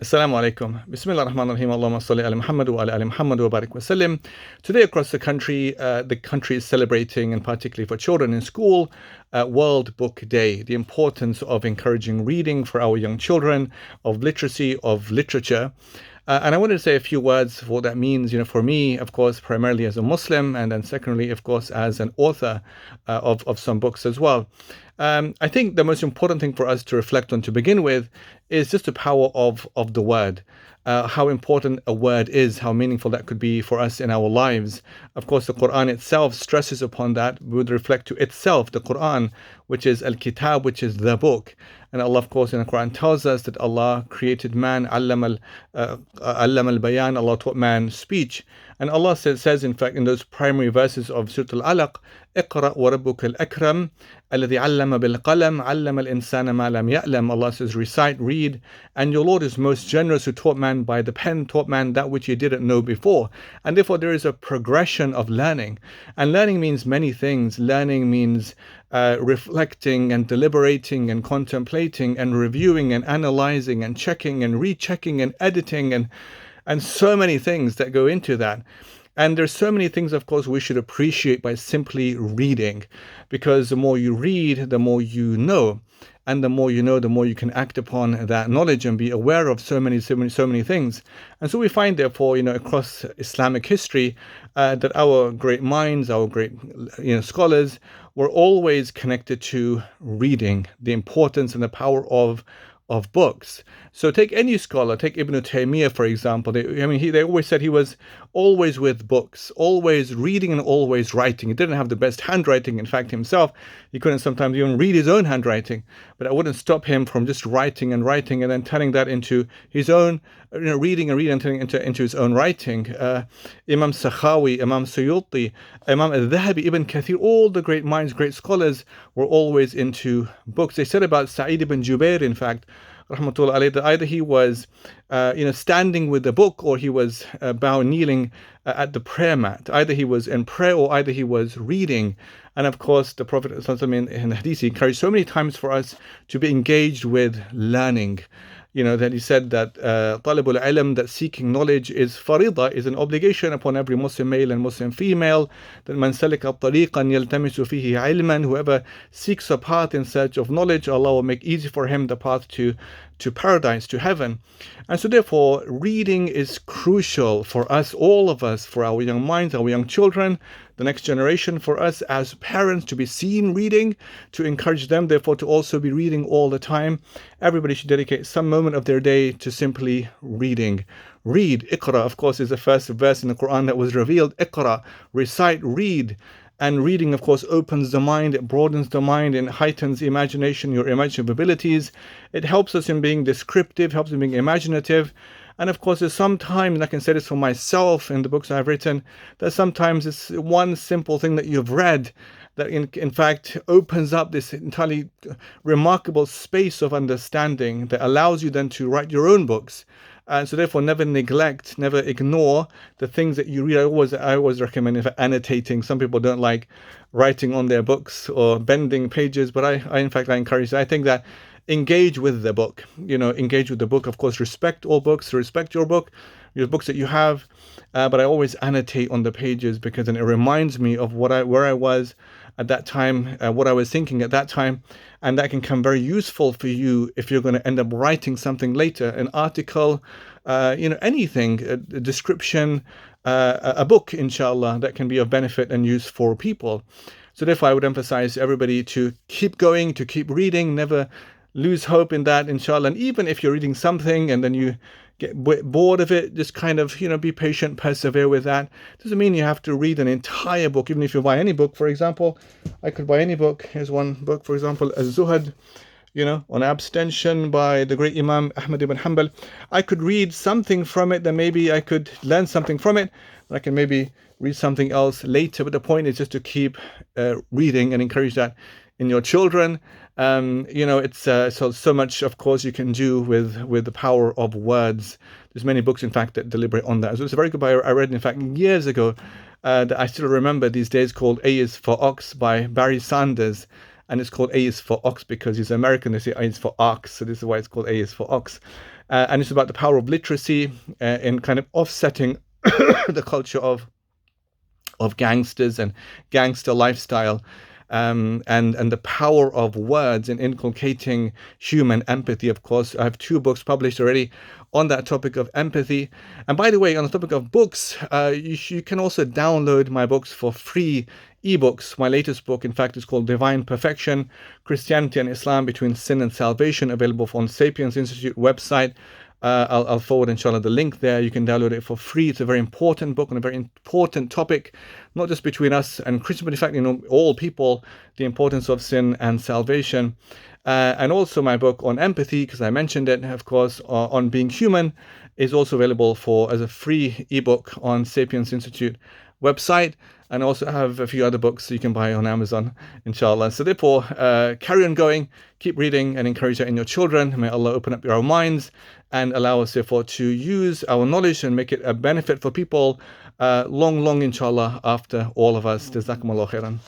Assalamu alaikum. Bismillah ar-Rahman ar-Rahim. Allahumma salli ala Muhammad wa ala ali Muhammad wa barik wa sallim. Today across the country is celebrating, and particularly for children in school, World Book Day. The importance of encouraging reading for our young children, of literacy, of literature. And I wanted to say a few words for what that means, for me, of course, primarily as a Muslim, and then secondly, of course, as an author of some books as well. I think the most important thing for us to reflect on to begin with is just the power of the word. How important a word is, how meaningful that could be for us in our lives. Of course, the Quran itself stresses upon that, would reflect to itself, the Quran, which is Al-Kitab, which is the book. And Allah, of course, in the Quran tells us that Allah created man, Allama al-Bayan, Allah taught man speech. And Allah says, in fact, in those primary verses of Surah Al-Alaq, اقرأ وربك الأكرم الذي علم بالقلم علم الإنسان ما لم يعلم. Allah says, recite, read, and your Lord is most generous who taught man by the pen, taught man that which he didn't know before. And therefore there is a progression of learning. And learning means many things. Learning means reflecting and deliberating and contemplating and reviewing and analyzing and checking and rechecking and editing and so many things that go into that. And there's so many things, of course, we should appreciate by simply reading, because the more you read, the more you know. And the more you know, the more you can act upon that knowledge and be aware of so many things. And so we find, therefore, across Islamic history, that our great minds, our great, scholars, were always connected to reading, the importance and the power of books. So take any scholar, take Ibn Taymiyyah, for example. They always said he was always with books, always reading and always writing. He didn't have the best handwriting. In fact, himself, he couldn't sometimes even read his own handwriting. But that wouldn't stop him from just writing and then turning that into his own, reading and turning into his own writing. Imam Sakhawi, Imam Suyuti, Imam al-Dhahabi, Ibn Kathir, all the great minds, great scholars were always into books. They said about Sa'id ibn Jubair, in fact, rahmatullah alayhi, that either he was standing with the book, or he was kneeling at the prayer mat. Either he was in prayer or either he was reading. And of course, the Prophet in the Hadith, he encouraged so many times for us to be engaged with learning. That he said that talibul ilm, that seeking knowledge, is farida, is an obligation upon every Muslim male and Muslim female. That man salika tariqan yaltamisu fihi ilman, whoever seeks a path in search of knowledge, Allah will make easy for him the path to paradise, to heaven. And so therefore, reading is crucial for us, all of us, for our young minds, our young children, the next generation, for us as parents to be seen reading, to encourage them, therefore, to also be reading all the time. Everybody should dedicate some moment of their day to simply reading. Read. Iqra, of course, is the first verse in the Quran that was revealed. Iqra, recite, read. And reading, of course, opens the mind, it broadens the mind, and heightens imagination, your imaginative abilities. It helps us in being descriptive, helps in being imaginative. And of course, there's sometimes, and I can say this for myself in the books I've written, that sometimes it's one simple thing that you've read that in fact opens up this entirely remarkable space of understanding that allows you then to write your own books. And so therefore, never neglect, never ignore the things that you read. I always recommend annotating. Some people don't like writing on their books or bending pages, but I in fact, I encourage that. I think that engage with the book, engage with the book. Of course, respect all books, respect your book, your books that you have. But I always annotate on the pages, because then it reminds me of where I was at that time, what I was thinking at that time, and that can come very useful for you if you're going to end up writing something later, an article, anything, a description, a book, inshallah, that can be of benefit and use for people. So therefore, I would emphasize everybody to keep going, to keep reading, never lose hope in that, inshallah. And even if you're reading something and then you get bored of it, just kind of, be patient, persevere with that. Doesn't mean you have to read an entire book. Even if you buy any book, for example, I could buy any book. Here's one book, for example, Az-Zuhad, on abstention by the great Imam Ahmad ibn Hanbal. I could read something from it, then maybe I could learn something from it. I can maybe read something else later. But the point is just to keep reading and encourage that in your children. It's so much, of course, you can do with the power of words. There's many books, in fact, that deliberate on that. So it's a very good book I read, in fact, years ago, that I still remember these days, called A is for Ox by Barry Sanders. And it's called A is for Ox because he's American. They say A is for ox, so this is why it's called A is for Ox. and it's about the power of literacy in kind of offsetting the culture of gangsters and gangster lifestyle, and the power of words in inculcating human empathy. Of course, I have 2 books published already on that topic of empathy. And by the way, on the topic of books, you can also download my books for free ebooks. My latest book, in fact, is called Divine Perfection: Christianity and Islam Between Sin and Salvation, available on Sapiens Institute website. I'll forward, inshallah, the link there. You can download it for free. It's a very important book on a very important topic, not just between us and Christians, but in fact, all people, the importance of sin and salvation. And also my book on empathy, because I mentioned it, of course, on being human, is also available as a free ebook on Sapiens Institute website. And I also have a few other books you can buy on Amazon, inshallah. So therefore, carry on going, keep reading, and encourage that in your children. May Allah open up your minds and allow us, therefore, to use our knowledge and make it a benefit for people long, inshallah, after all of us. Jazakumullah khairan.